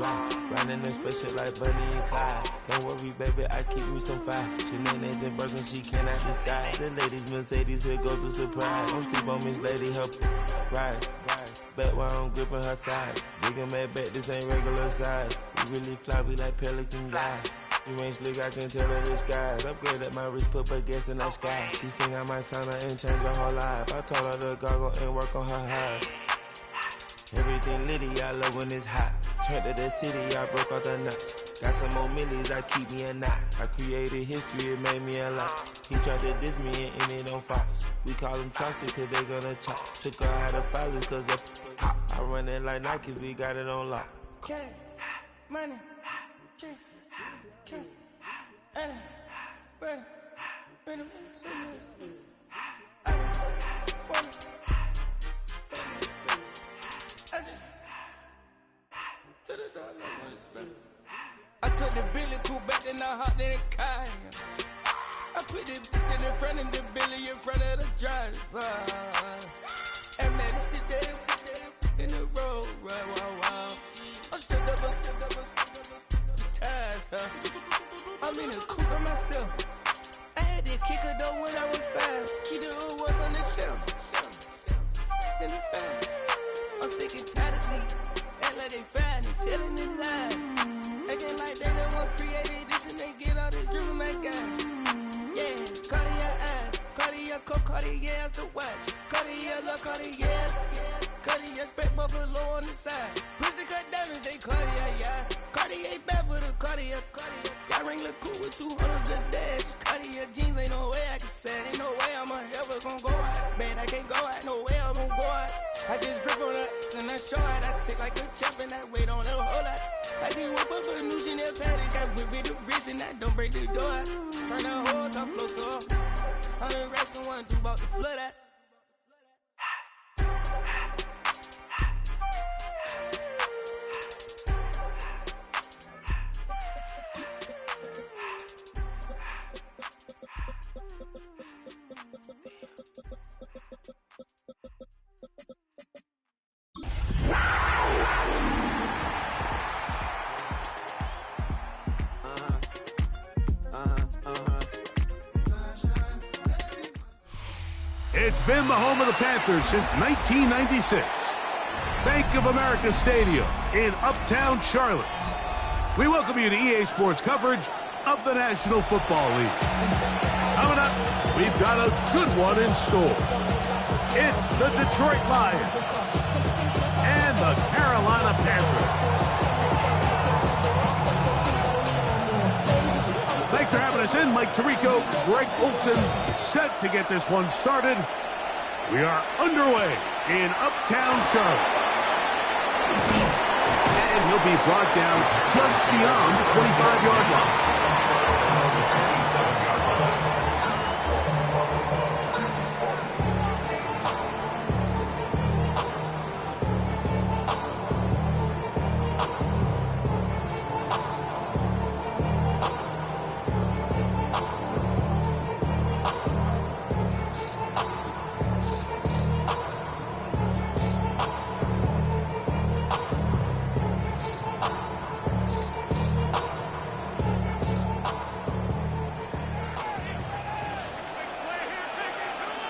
dry. Riding in spaceship like Bunny and Clyde. Don't worry, baby, I keep me some fire. Shenanigans and Birkin, she cannot decide. The ladies, Mercedes, here goes the surprise. Don't sleep on Miss Lady, help ride. Back while I'm gripping her side. Big and mad back, this ain't regular size. We really fly, we like pelican guys. You ain't slick, I can tell her the skies. Upgrade at my wrist, put her gas in the sky. She think I might sign her and change her whole life. I told her to goggle and work on her highs. Everything litty, I love when it's hot. Turned to the city, I broke out the nuts. Got some more millies, I keep me a knot. I created history, it made me a lot. He tried to diss me and it on Fox. We call them Chaucer cause they gonna chop. Took her out of filers cause of pop. I run it like Nike, we got it on lock. Cash, money, cash, money, money, money, I took the Billy cool back and I hopped in the car. I put the in front of the Billy in front of the driver. And man, this shit there in the road, right, wow. I'm still double, the tires, huh? I'm in the coupe by myself. I had to kick her though when I was 5. Keep the old ones on the shelf. In the fan. I'm sick and tired of me. Act like they fine and telling them lies. Acting like they the one created this and they get all this driven my guys. Yeah, Cartier eyes, Cartier coat, Cartier ass the watch. Cartier look, Cartier, Cartier spec buffalo on the side. Pussy cut diamonds, they Cartier, yeah. Cartier bad for the Cartier. I ring the cool with 200 the dash. Cartier jeans, ain't no way I can say. Ain't no way I'm ever gonna go out. Man, I can't go out, no way I'm gonna go out. I just grip on her and I show out. I sit like a champ and I wait on her whole lot. I just whip up a new Chanel paddock. I whip with the wrist and I don't break the door out. Turn the whole top floor so off. 100 racks and 1 2 about to flood out. It's been the home of the Panthers since 1996. Bank of America Stadium in Uptown Charlotte. We welcome you to EA Sports coverage of the National Football League. Coming up, we've got a good one in store. It's the Detroit Lions and the Carolina Panthers. Thanks for having us in. Mike Tirico, Greg Olson, set to get this one started. We are underway in Uptown Charlotte. And he'll be brought down just beyond the 25-yard line.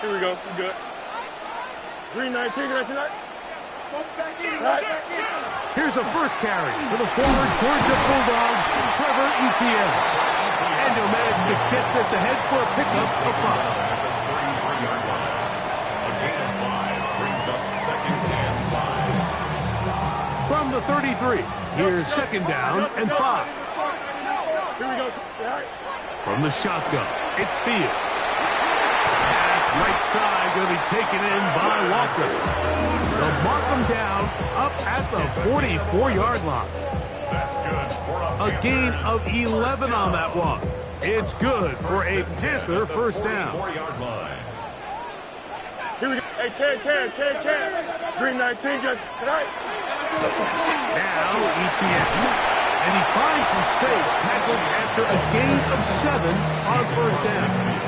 Here we go. We good. Green 19, right? Here's a first carry for the former Georgia Bulldog, Trevor Etienne. And he'll manage to get this ahead for a pickup of 5. A gain of 5 brings up second and 5. From the 33, here's second down and 5. Here we go. From the shotgun, it's Fields. Right side going to be taken in by Walker. They'll mark him down up at the 44-yard line. That's good. A gain of 11 on that one. It's good for a Panther first down. 4-yard line. Here we go. Hey, Ken. Green 19, just tonight. Now Etienne. And he finds some space, tackled after a gain of 7 on first down.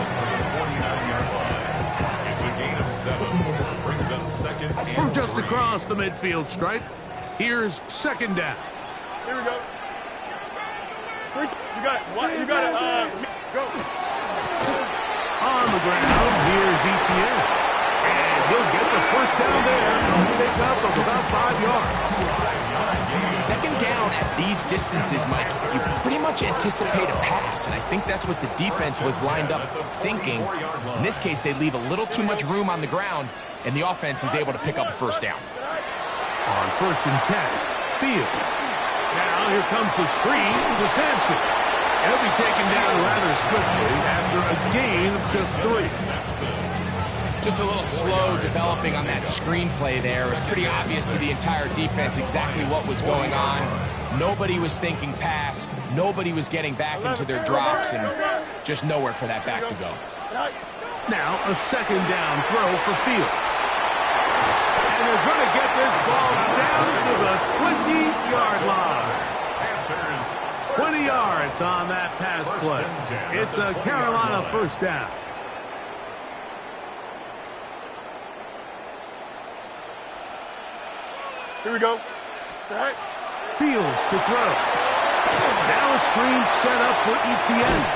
Brings up second From just across the midfield stripe, here's second down. Here we go. You got what? You got to go. On the ground, here's Etienne. And he'll get the first down there. A pickup of about 5 yards. Second down at these distances, Mike, you pretty much anticipate a pass, and I think that's what the defense was lined up thinking. In this case, they leave a little too much room on the ground, and the offense is able to pick up a first down. On 1st and 10, Fields. Now here comes the screen to Sampson. He'll be taken down rather swiftly after a gain of just 3. Just a little slow developing on that screenplay there. It was pretty obvious to the entire defense exactly what was going on. Nobody was thinking pass. Nobody was getting back into their drops, and just nowhere for that back to go. Now a 2nd down throw for Fields. And they're going to get this ball down to the 20-yard line. 20 yards on that pass play. It's a Carolina first down. Here we go. Fields to throw. Now a screen set up for Etienne.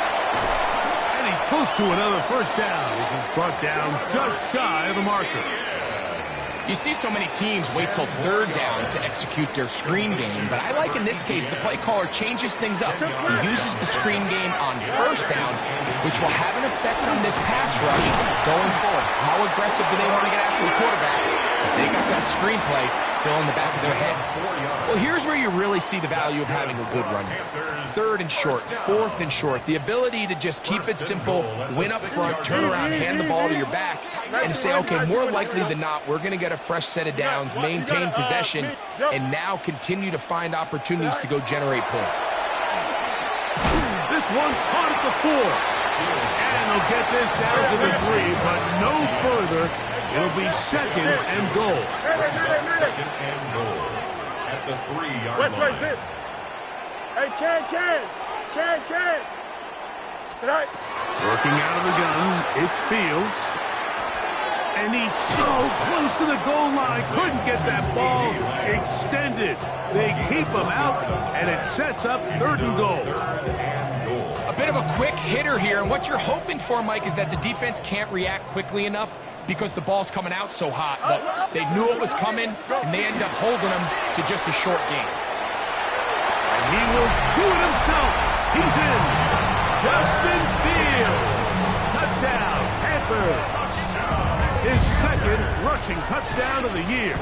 And he's close to another first down as he's brought down just shy of the marker. You see so many teams wait till 3rd down to execute their screen game, but I like in this case the play caller changes things up. He uses the screen game on 1st down, which will have an effect on this pass rush going forward. How aggressive do they want to get after the quarterback? Because they got that screenplay still in the back of their head. Well, here's where you really see the value of having a good run game. 3rd and short, 4th and short. The ability to just keep it simple, win up front, turn around, hand the ball to your back, and to say, okay, more likely than not, we're going to get a fresh set of downs, maintain possession, and now continue to find opportunities to go generate points. This one caught at the 4. And they'll get this down to the 3, but no further. It'll be 2nd and goal. 2nd and goal at the 3-yard line. West, sit. Hey, Can. Tonight. Working out of the gun, it's Fields. And he's so close to the goal line. Couldn't get that ball extended. They keep him out, and it sets up 3rd and goal. A bit of a quick hitter here, and what you're hoping for, Mike, is that the defense can't react quickly enough because the ball's coming out so hot. But they knew it was coming, and they end up holding them to just a short game. And he will do it himself. He's in. Justin Fields. Touchdown, Panthers. His 2nd rushing touchdown of the year.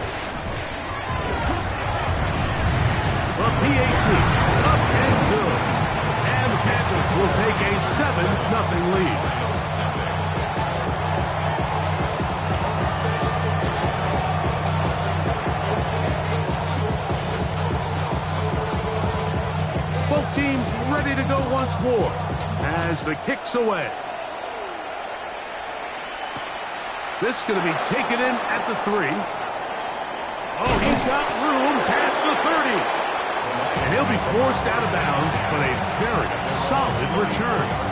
The PAT up and good. And the Panthers will take a 7-0 lead. Both teams ready to go once more as the kick's away. This is going to be taken in at the 3. Oh, he's got room past the 30. And he'll be forced out of bounds, but a very solid return.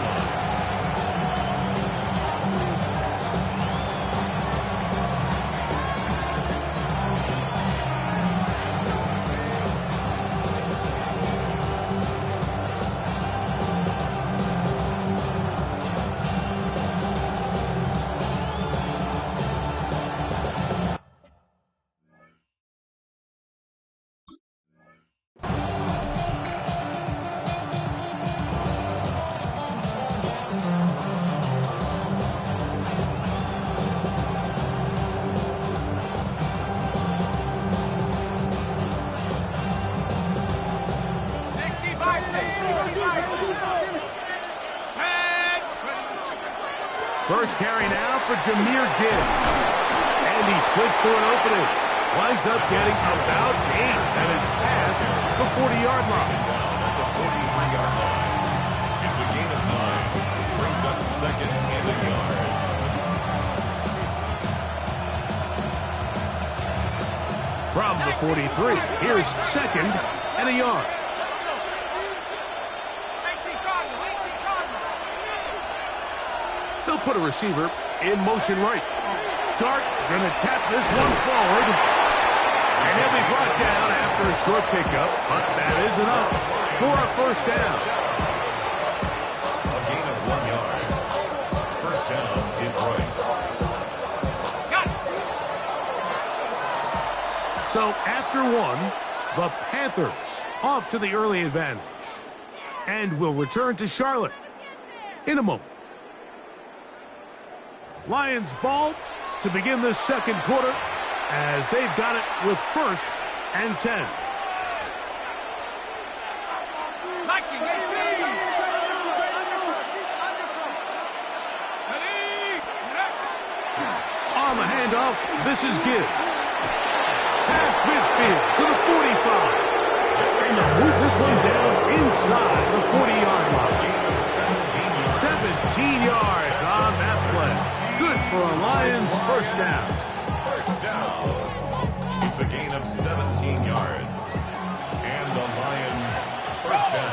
First carry now for Jahmyr Gibbs. And he slips through an opening. Winds up getting about 8 that is past the 40-yard line. The 43-yard line. It's a gain of 9. Brings up 2nd and a yard. From the 43, here's 2nd and a yard. They'll put a receiver in motion right. Dart gonna tap this one forward. And he'll be brought down after a short pickup, but that is enough for a first down. A gain of 1 yard. First down, Detroit. So after one, the Panthers off to the early advantage. And will return to Charlotte in a moment. Lions ball to begin the second quarter as they've got it with 1st and 10. On the handoff, this is Gibbs. Past midfield to the 45. And to move this one down inside the 40-yard line. 17 yards on that play. Good for a Lions first down. First down. It's a gain of 17 yards. And the Lions first down.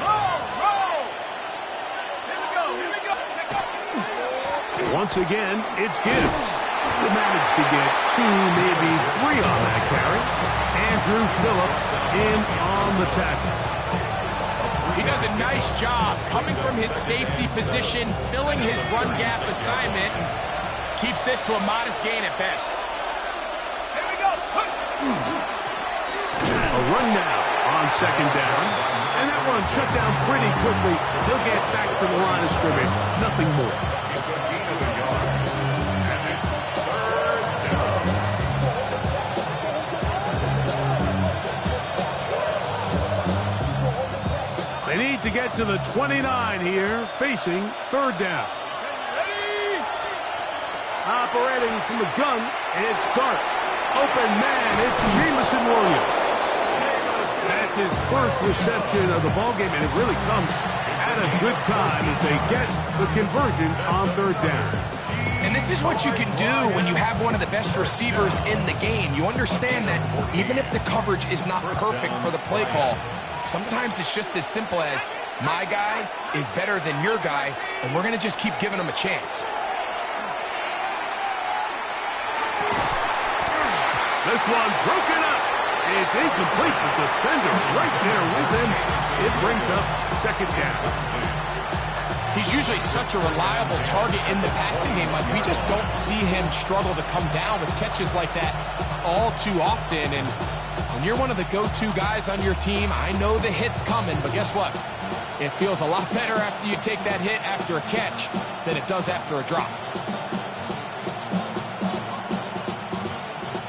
Once again, it's Gibbs. He managed to get 2, maybe 3 on that carry. Andrew Phillips in on the tackle. He does a nice job coming from his safety position, filling his run gap assignment, and keeps this to a modest gain at best. A run now on second down, and that one shut down pretty quickly. He'll get back to the line of scrimmage, nothing more. It's a gain of a yard. And it's third down. They need to get to the 29 here, facing third down. Operating from the gun, it's Dart. Open man, it's Jamison Williams. That's his first reception of the ballgame, and it really comes at a good time as they get the conversion on third down. And this is what you can do when you have one of the best receivers in the game. You understand that even if the coverage is not perfect for the play call, sometimes it's just as simple as my guy is better than your guy, and we're going to just keep giving him a chance. This one broken up. It's incomplete. The defender right there with him. It brings up second down. He's usually such a reliable target in the passing game, but we just don't see him struggle to come down with catches like that all too often. And when you're one of the go-to guys on your team, I know the hit's coming, but guess what? It feels a lot better after you take that hit after a catch than it does after a drop.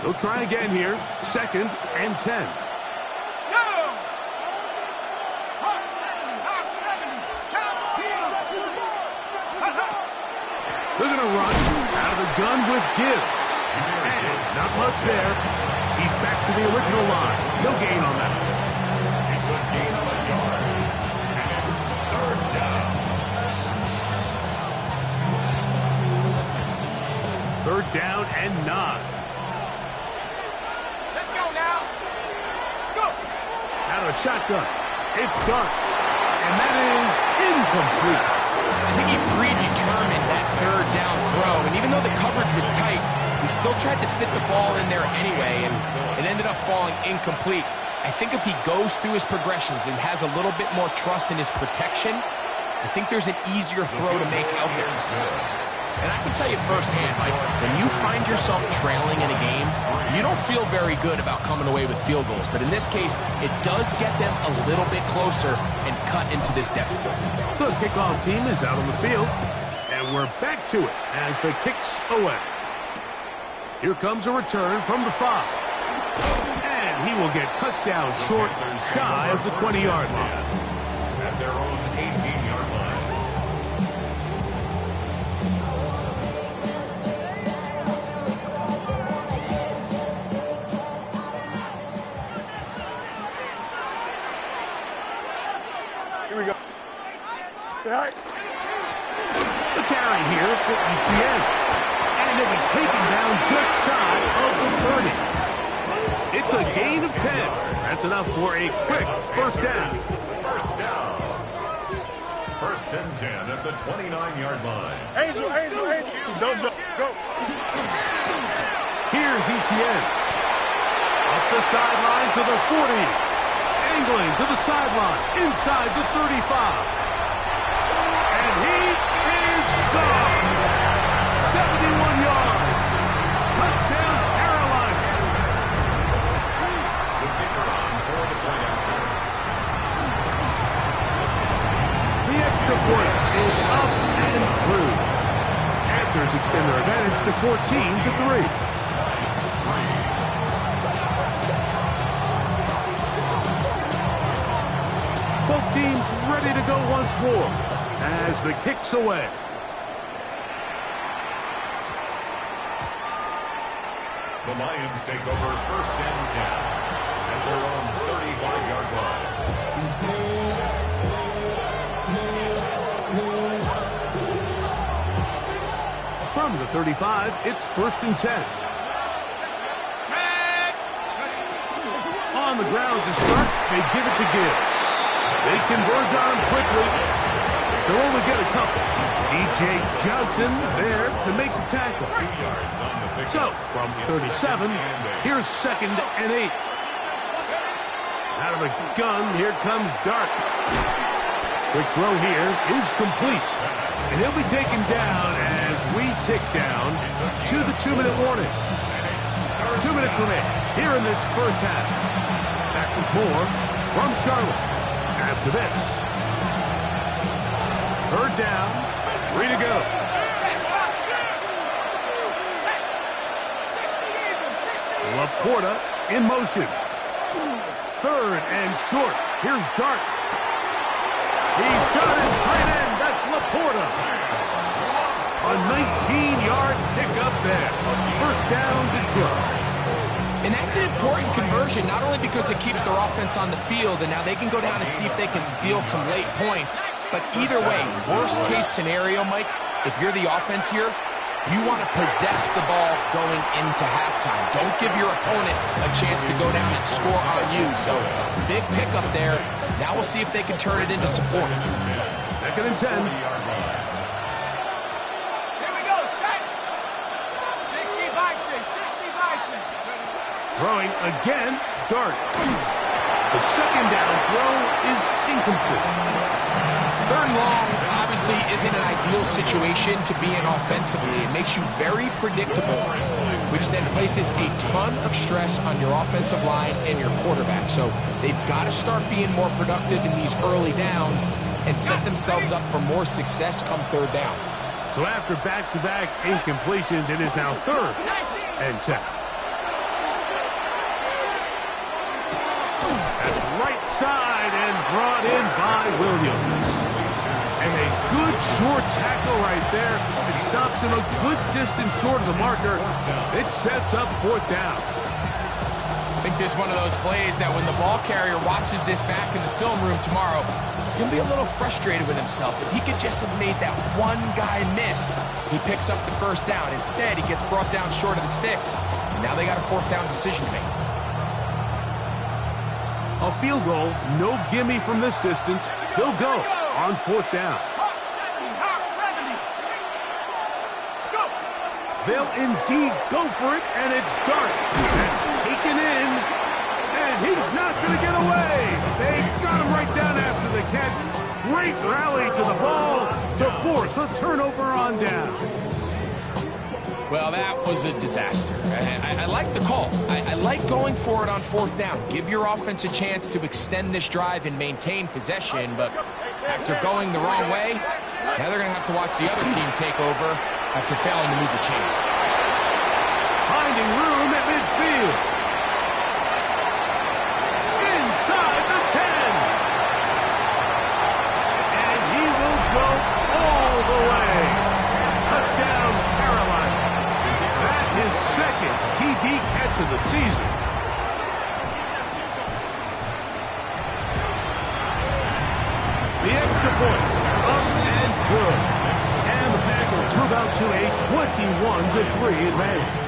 They'll try again here. 2nd and 10. They're going to run out of the gun with Gibbs. And not much there. He's back to the original line. No gain on that. It's a gain of a yard. And it's third down. Third down and 9. Let's go now. Let's go. Out of shotgun. It's Dart. And that is incomplete. I think he predetermined that third down throw, and even though the coverage was tight, he still tried to fit the ball in there anyway, and it ended up falling incomplete. I think if he goes through his progressions and has a little bit more trust in his protection, I think there's an easier throw to make out there. And I can tell you firsthand, like, when you find yourself trailing in a game, you don't feel very good about coming away with field goals. But in this case, it does get them a little bit closer and cut into this deficit. The kickoff team is out on the field, and we're back to it as the kick's away. Here comes a return from the 5. And he will get cut down short and shy of the 20-yard line. At their own 18-yard line. Here we go. All right. The carry here for ETN. And he'll be taken down just shy of the 30. It's a gain of 10. That's enough for a quick first down. First down. First and 10 at the 29-yard line. Angel. Don't jump. Go. Here's ETN. Up the sideline to the 40. Angling to the sideline, inside the 35. And he is gone. 71 yards. Touchdown, Carolina. The kicker on for the point after. The extra point is up and through. Panthers extend their advantage to 14-3. Both teams ready to go once more as the kick's away. The Lions take over 1st and 10 at their own 35-yard line. From the 35, it's 1st and 10. On the ground to start, they give it to Gibbs. They converge on him quickly. They'll only get a couple. E.J. Johnson there to make the tackle. 2 yards on the pickup. So, from 37, here's 2nd and 8. Out of the gun, here comes Dart. Quick throw here is complete. And he'll be taken down as we tick down to the 2-minute warning. 2 minutes remain here in this first half. Back with more from Charlotte after this. 3rd down, 3 to go. Laporta in motion. 3rd and short. Here's Dart. He's got his tight end. That's Laporta. A 19-yard pickup there. 1st down, Detroit. And that's an important conversion, not only because it keeps their offense on the field, and now they can go down and see if they can steal some late points. But either way, worst case scenario, Mike, if you're the offense here, you want to possess the ball going into halftime. Don't give your opponent a chance to go down and score on you. So, big pickup there. Now we'll see if they can turn it into some points. 2nd and 10. Throwing again, Dart. The 2nd down throw is incomplete. 3rd and long obviously isn't an ideal situation to be in offensively. It makes you very predictable, which then places a ton of stress on your offensive line and your quarterback. So they've got to start being more productive in these early downs and set themselves up for more success come 3rd down. So after back-to-back incompletions, it is now 3rd and 10. Right side and brought in by Williams. And a good short tackle right there. It stops him a good distance short of the marker. It sets up 4th down. I think this is one of those plays that when the ball carrier watches this back in the film room tomorrow, he's going to be a little frustrated with himself. If he could just have made that one guy miss, he picks up the 1st down. Instead, he gets brought down short of the sticks. And now they got a 4th down decision to make. A field goal, no gimme from this distance. He'll go on 4th down. They'll indeed go for it, and it's Dart. That's taken in, and he's not going to get away. They got him right down after the catch. Great rally to the ball to force a turnover on down. Well, that was a disaster. I like the call. I like going for it on 4th down. Give your offense a chance to extend this drive and maintain possession, but after going the wrong way, now they're going to have to watch the other team take over after failing to move the chains. Finding room at midfield. Inside the 10. And he will go all the way. Touchdown, Carolina. His 2nd TD catch of the season. The extra points up and good. And the Packers move out to a 21-3 advantage.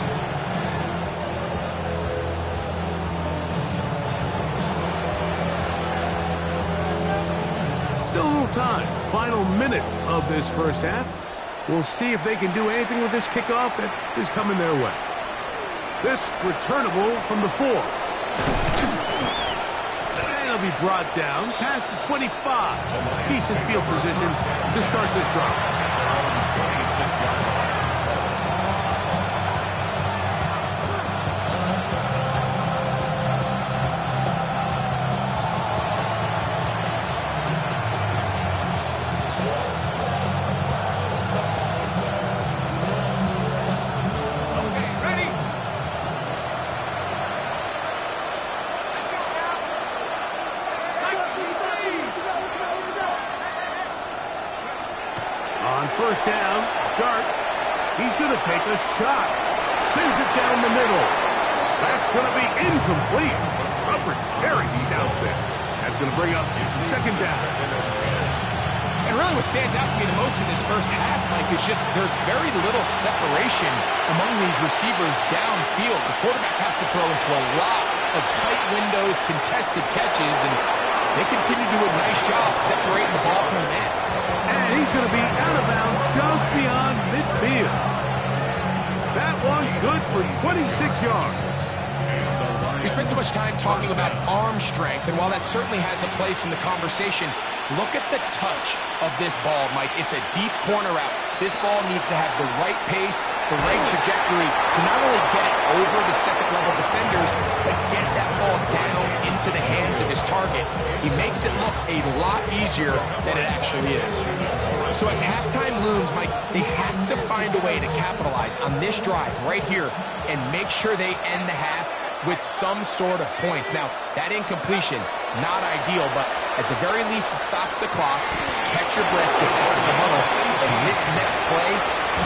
Still a little time. Final minute of this first half. We'll see if they can do anything with this kickoff that is coming their way. This returnable from the 4. be brought down past the 25. Decent field position to start this drive. 26 yards. On first down, Dart. He's going to take a shot. Sends it down the middle. That's going to be incomplete. Coverage very stout there. That's going to bring up second down. And really what stands out to me the most in this first half, Mike, is just there's very little separation among these receivers downfield. The quarterback has to throw into a lot of tight windows, contested catches, and they continue to do a nice job separating the ball from the net. And he's going to be out of bounds just beyond midfield. That one good for 26 yards. We spent so much time talking about arm strength, and while that certainly has a place in the conversation, look at the touch of this ball, Mike. It's a deep corner out. This ball needs to have the right pace, the right trajectory to not only get it over the second-level defenders, but get that ball down into the hands of his target. He makes it look a lot easier than it actually is. So as halftime looms, Mike, they have to find a way to capitalize on this drive right here and make sure they end the half with some sort of points. Now, that incompletion, not ideal, but at the very least, it stops the clock. Catch your breath, get out of the huddle, and this next play,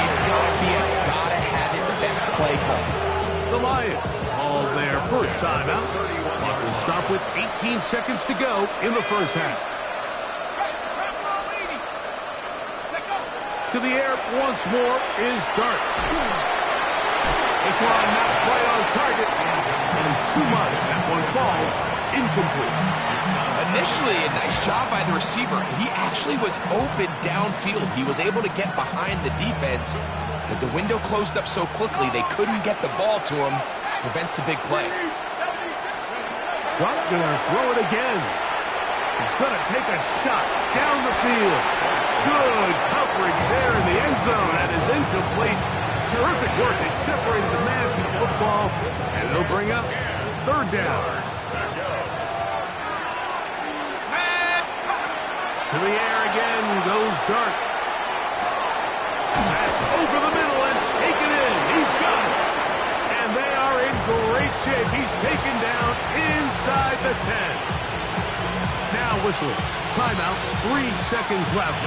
it's going to be a gotta-have-it best play call. The Lions call their first timeout. We'll stop with 18 seconds to go in the first half. To the air once more is Dart. This one not quite on target, and too much. That one falls incomplete. Initially, a nice job by the receiver. He actually was open downfield. He was able to get behind the defense, but the window closed up so quickly they couldn't get the ball to him. Prevents the big play. Dart gonna throw it again. He's gonna take a shot down the field. Good coverage there in the end zone. That is incomplete. Terrific work. They separated the man from the football, and it'll bring up third down. To the air again goes Dart. That's over the middle and taken in. He's got it. And they are in great shape. He's taken down inside the 10. Now whistlers. Timeout. 3 seconds left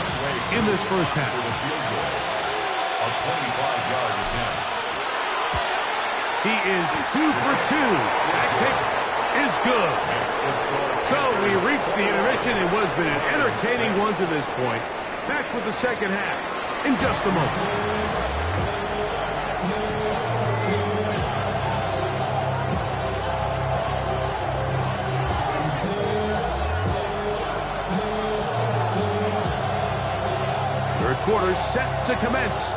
in this first half. A 25-yard attempt. He is 2 for 2. That kick is good. So we reached the intermission. It was been an entertaining one to this point. Back with the second half in just a moment. Third quarter set to commence.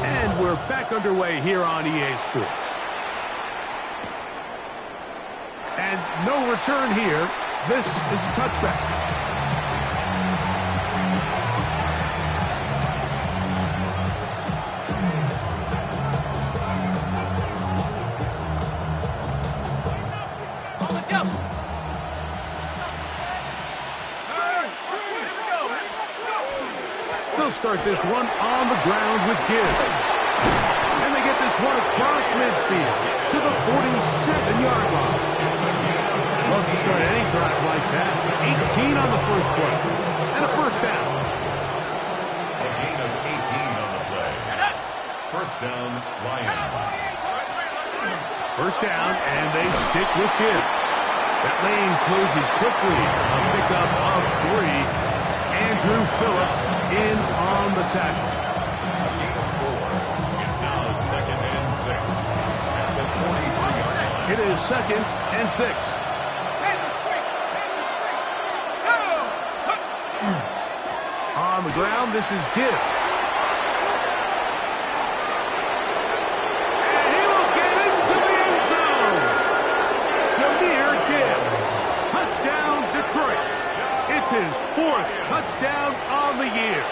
And we're back underway here on EA Sports. And no return here. This is a touchback. They'll start this one on the ground with Gibbs. And they get this one across midfield to the 47-yard line. Love to start any drive like that. 18 on the first play. And a first down. A gain of 18 on the play. First down, Lions. First down, and they stick with Gibbs. That lane closes quickly. A pickup of 3. Andrew Phillips in on the tackle. A gain of 4. It's now second and 6 at the 43-yard line. It is second and 6. On the ground, this is Gibbs. And he will get into the end zone. Jahmyr Gibbs. Touchdown, Detroit. his 4th touchdown on the year.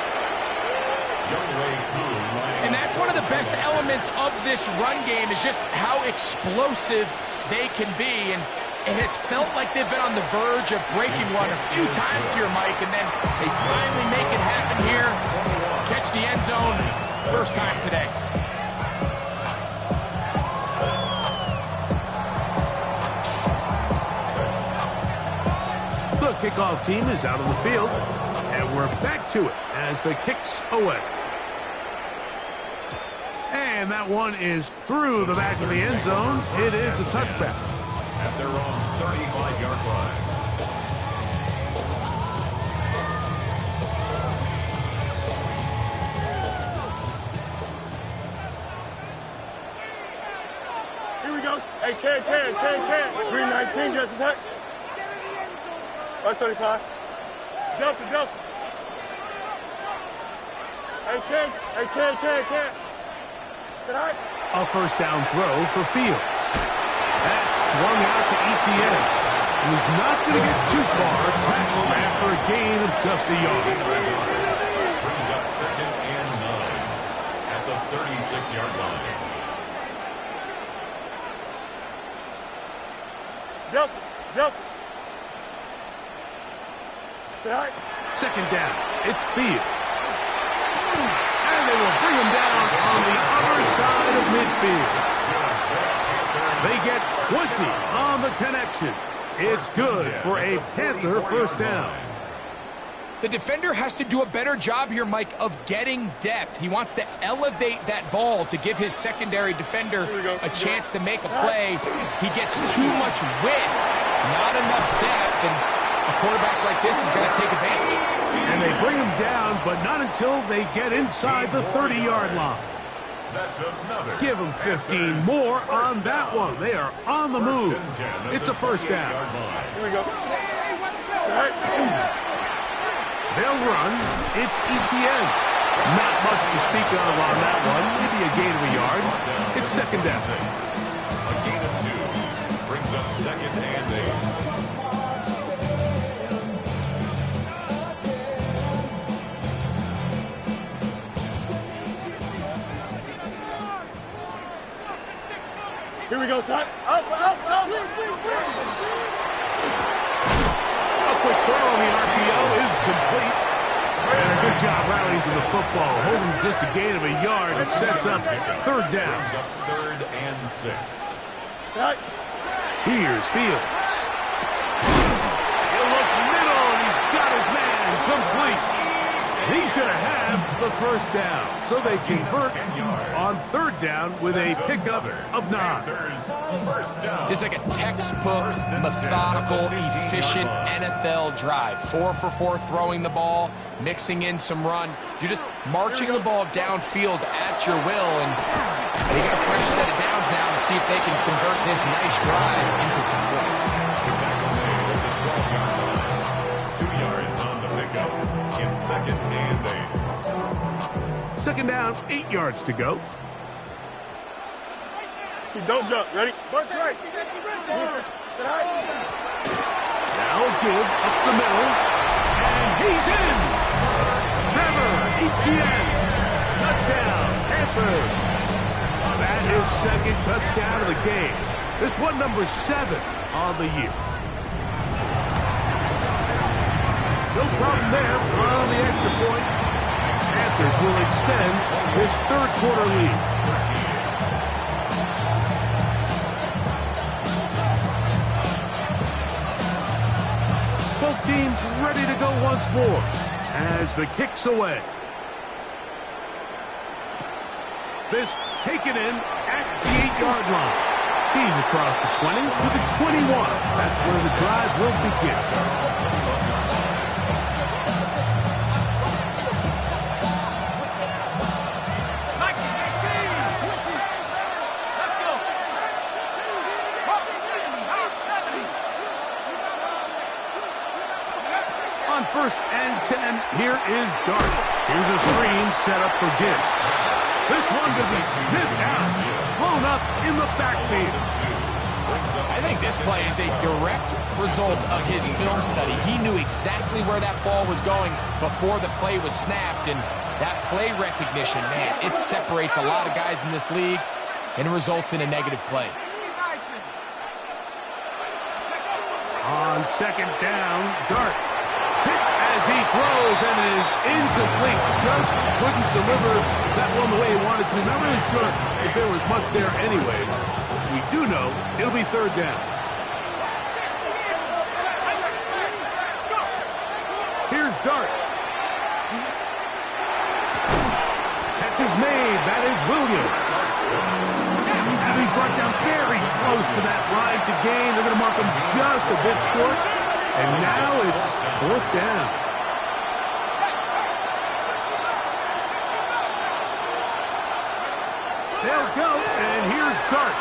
And that's one of the best elements of this run game is just how explosive they can be. And it has felt like they've been on the verge of breaking one a few times here, Mike, and then they finally make it happen here. Catch the end zone, first time today. The kickoff team is out on the field, and we're back to it as the kick's away. And that one is through the back of the end zone. It is a touchback. At their own 35-yard line. Here we go. Hey, can. Green 19, just attack. 175. Delta. Hey, can. Sit high. A first down throw for Fields. That's swung out to Etienne. He's not going to get too far. Tackled after a gain of just a yard. Brings up 2nd and 9 at the 36-yard line. Delta. Sit high. 2nd down. It's Fields. And they will bring him down on the other side of midfield. They get 20 on the connection. It's good for a Panther first down. The defender has to do a better job here, Mike, of getting depth. He wants to elevate that ball to give his secondary defender a chance to make a play. He gets too much width, not enough depth, and a quarterback like this is going to take advantage. And they bring him down, but not until they get inside the 30-yard line. That's another. Give them 15 more on that one. They are on the move. It's a first down. Here we go. They'll run. It's Etienne. Not much to speak of on that one. Maybe a gain of a yard. It's 2nd down. A gain of 2 brings up 2nd and 8. Here we go, son. Up. A quick throw on the RPO is complete. And a good job rallying to the football. Holding just a gain of a yard. It sets up 3rd down. Brings up 3rd and 6. Here's Fields. He'll look middle, and he's got his man complete. He's going to have the first down. So they convert on 3rd down with a pickup of 9. It's like a textbook, methodical, efficient NFL drive. 4 for 4 throwing the ball, mixing in some run. You're just marching the ball downfield at your will, and they got a fresh set of downs now to see if they can convert this nice drive into some points. 2 yards on the pickup in 2nd and 8. 2nd down, 8 yards to go. Don't jump. Ready? Burst right. Sit high. Now give up the middle. And he's in. Trevor Etienne. Touchdown, Panthers. That is 2nd touchdown of the game. This one number 7 on the year. No problem there on the extra point. Panthers will extend this 3rd quarter lead. Both teams ready to go once more as the kick's away. This taken in at the 8-yard line. He's across the 20 to the 21. That's where the drive will begin. On 1st and 10, here is Dart. Here's a screen set up for Gibbs. This one to be sniffed out, blown up in the backfield. I think this play is a direct result of his film study. He knew exactly where that ball was going before the play was snapped, and that play recognition, man, it separates a lot of guys in this league and results in a negative play. On second down, Dart hit as he throws, and it is incomplete. Just couldn't deliver that one the way he wanted to. Not really sure if there was much there anyways. We do know it'll be third down. Here's Dart. Catch is made. That is Williams. He's going to be brought down very close to that line to gain. They're going to mark him just a bit short. And now it's fourth down. They'll go, and here's Dart.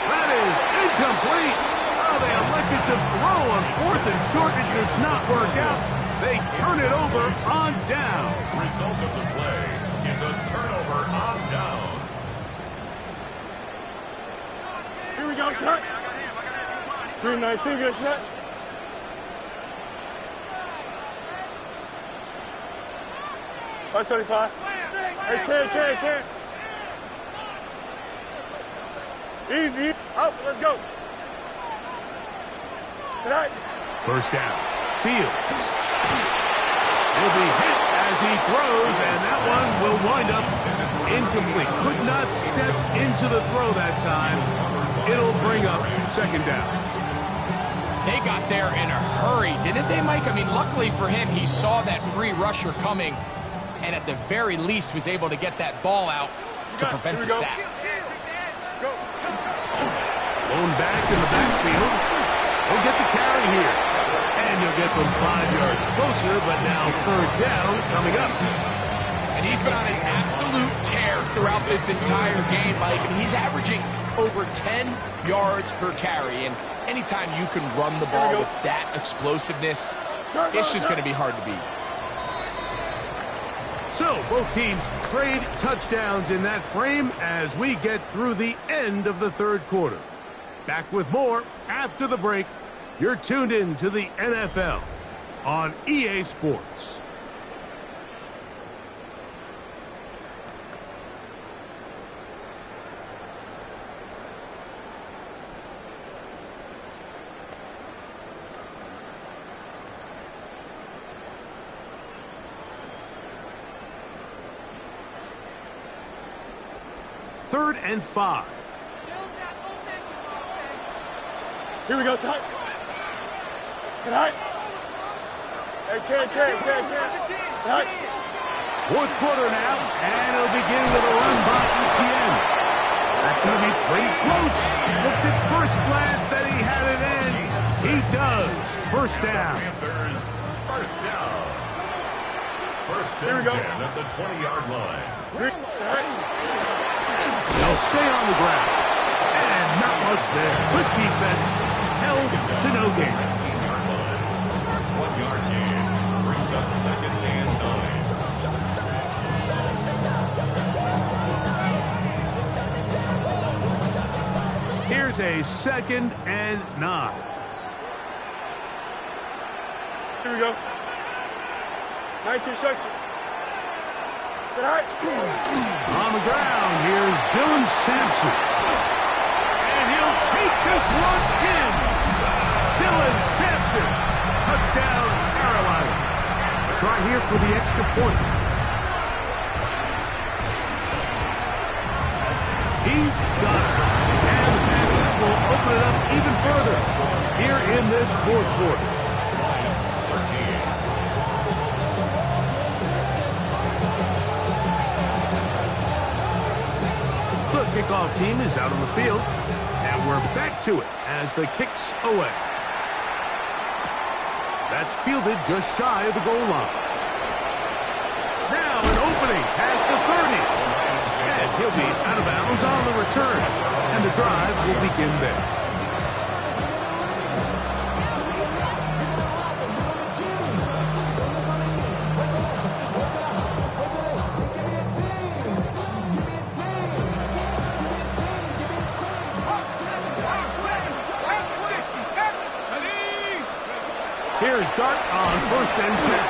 That is incomplete. Oh, they elected to throw on fourth and short. It does not work out. They turn it over on down. Result of the play is a turnover on down. Here we go, shot. 319, get a shot. Five 75. Hey, Ken. Easy. Up, let's go. Tonight. First down. Fields. He'll be hit as he throws, and that one will wind up incomplete. Could not step into the throw that time. It'll bring up second down. They got there in a hurry, didn't they, Mike? I mean, luckily for him, he saw that free rusher coming, and at the very least was able to get that ball out to prevent the sack. Going back in the backfield. He'll get the carry here. And you'll get them 5 yards closer, but now third down coming up. And he's been on an absolute tear throughout this entire game, Mike. And he's averaging over 10 yards per carry. And anytime you can run the ball with that explosiveness, it's just going to be hard to beat. So both teams trade touchdowns in that frame as we get through the end of the third quarter. Back with more after the break. You're tuned in to the NFL on EA Sports. Third and 5. Here we go, shot. Tonight. Hey, Ken. Tonight. Fourth quarter now, and it'll begin with a run by Etienne. That's going to be pretty close. Looked at first glance that he had it in. He does. First down. Panthers, first down. First and 10 at the 20-yard line. They'll stay on the ground. And not much there. Good defense. Held to no gain. 1 yard gain brings up second and 9. Here's a second and 9. Here we go. 19 instruction. Tonight. On the ground, here's Dylan Sampson. And he'll take this one in. Dylan Sampson. Touchdown, Carolina. A try here for the extra point. He's got it. And the Panthers will open it up even further here in this fourth quarter. The kickoff team is out on the field, and we're back to it as the kick's away. That's fielded just shy of the goal line. Now an opening past the 30. And he'll be out of bounds on the return, and the drive will begin there. start on 1st and 10.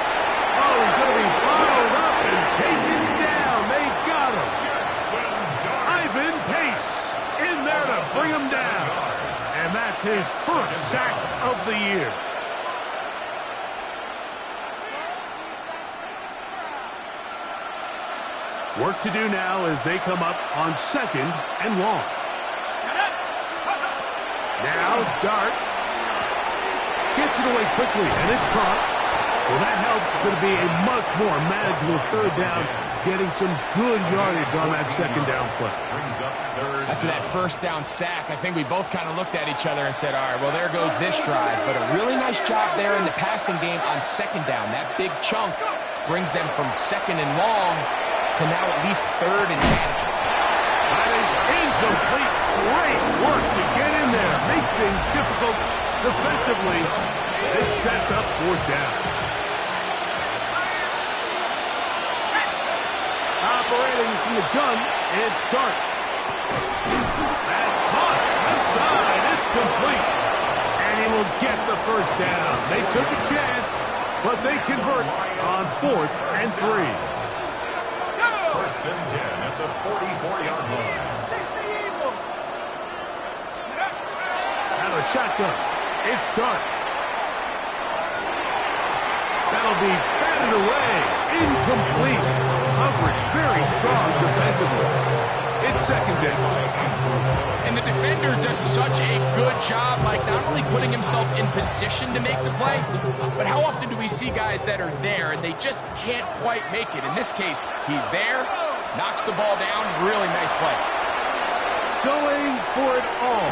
Oh, he's going to be followed up and taken down. They got him. Ivan Pace in there to bring him down. And that's his first sack of the year. Work to do now as they come up on 2nd and long. Now Dart gets it away quickly, and it's caught. Well, that helps. It's going to be a much more manageable 3rd down, getting some good yardage on that 2nd down play. After that 1st down sack, I think we both kind of looked at each other and said, all right, well, there goes this drive. But a really nice job there in the passing game on 2nd down. That big chunk brings them from 2nd and long to now at least 3rd and manageable. That is incomplete. Great work to get in there. Make things difficult defensively. It sets up 4th down. Operating from the gun, it's Dart. That's caught. Left side. It's complete. And he will get the 1st down. They took a chance, but they convert on 4th and 3. 1st and 10 at the 44-yard line. Out of shotgun. It's Dart. That'll be batted away. Incomplete. Coverage very strong defensively. It's 2nd down. And the defender does such a good job, like not only putting himself in position to make the play, but how often do we see guys that are there and they just can't quite make it? In this case, he's there, knocks the ball down, really nice play. Going for it all.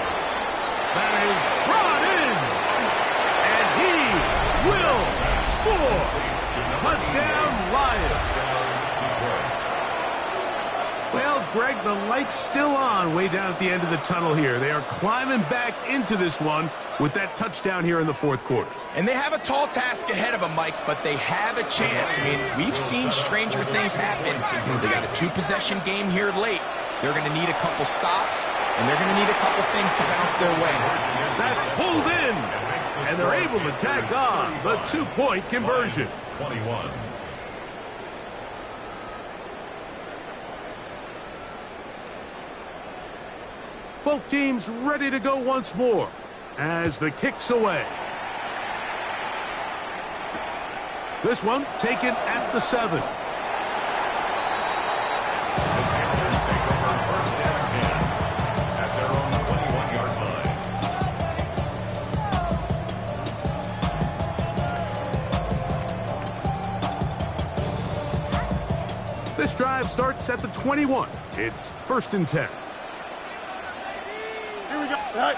That is brought in. And he will score. Touchdown, Lions. Well, Greg, the light's still on way down at the end of the tunnel here. They are climbing back into this one with that touchdown here in the 4th quarter. And they have a tall task ahead of them, Mike, but they have a chance. I mean, we've seen stranger things happen. They got a 2-possession game here late. They're going to need a couple stops, and they're going to need a couple things to bounce their way. That's pulled in, and they're able to tack on the 2-point conversion. 21. Both teams ready to go once more as the kick's away. This one taken at the 7. This drive starts at the 21. It's 1st and 10. Here we go. Right.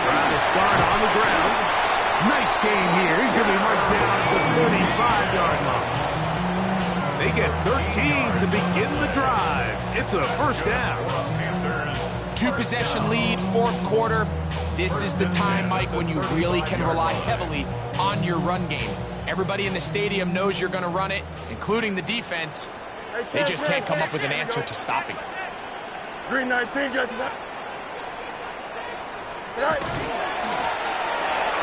Trying to start on the ground. Nice game here. He's going to be marked down at the 35-yard line. They get 13 to begin the drive. It's a 1st down. 2-possession lead, 4th quarter. This is the time, Mike, when you really can rely heavily on your run game. Everybody in the stadium knows you're going to run it, including the defense. They just can't come up with an answer to stopping it. Green 19, get to that. Right.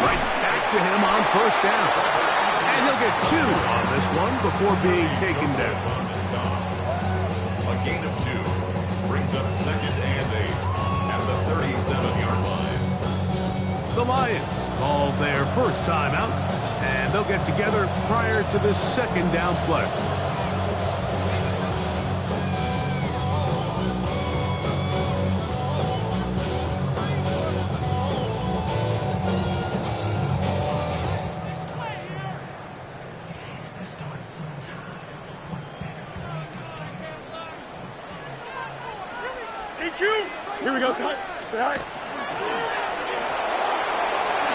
Right back to him on 1st down. And he'll get 2 on this one before being taken down. A gain of 2 brings up 2nd and 8 at the 37-yard line. The Lions call their first timeout, and they'll get together prior to the 2nd down play. Here we go, son. Right.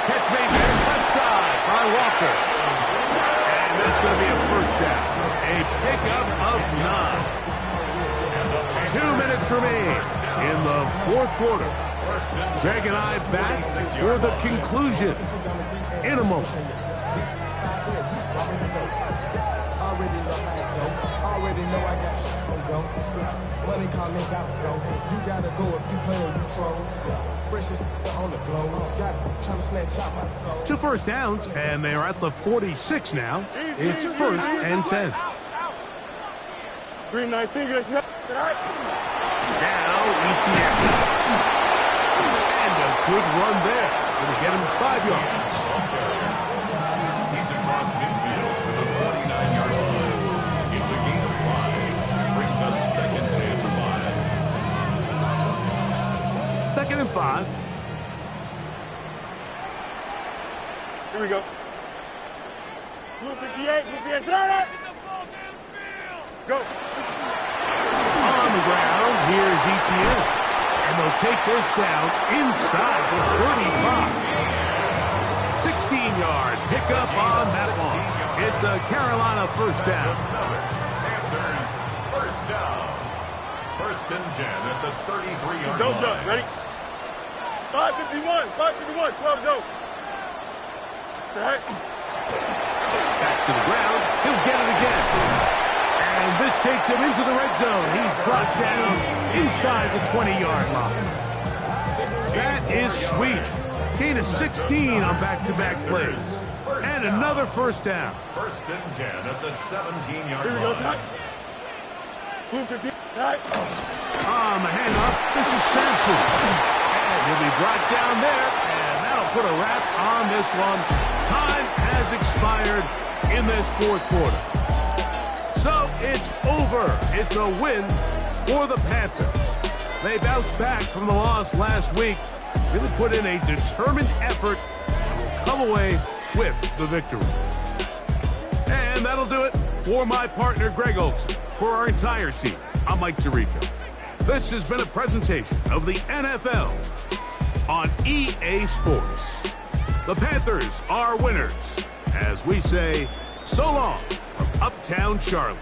Catch made there, left side by Walker. And that's going to be a 1st down. A pickup of 9. 2 minutes remain in the 4th quarter. Greg and I back for the conclusion in a moment. Already know I got go. Money calling, gotta go. You gotta go if you play or you troll. Freshest on the globe. Got trying to snatch out my soul. 2 first downs, and they're at the 46 now. It's 1st and 10. Green 19, get us tonight. Now, ETN. And a good run there. Gonna get him 5 yards. He's across midfield to the 49-yard line. It's a gain of 5. Brings up 2nd and 5. 2nd and 5. Here we go. Blue 58, blue 58, start. Go. On the ground, here's ETN. And they'll take this down inside the 35. 16-yard pickup on that one. It's a Carolina first down. Panthers first down. 1st and 10 at the 33-yard line. Don't jump. Ready? 5:51. 5:51. 12 go. Back to the ground. He'll get it again. And this takes him into the red zone. He's brought down inside the 20-yard line. That is sweet. Gain of 16 on back-to-back plays. And another first down. 1st and 10 at the 17-yard Here we go, line. tonight. Blue 50. Tonight. On the handoff, this is Sampson. And he'll be brought down there. And that'll put a wrap on this one. Time has expired in this 4th quarter. So it's over. It's a win for the Panthers. They bounced back from the loss last week, really put in a determined effort, and will come away with the victory. And that'll do it for my partner, Greg Olson. For our entire team, I'm Mike Tirico. This has been a presentation of the NFL on EA Sports. The Panthers are winners, as we say, so long from Uptown Charlotte.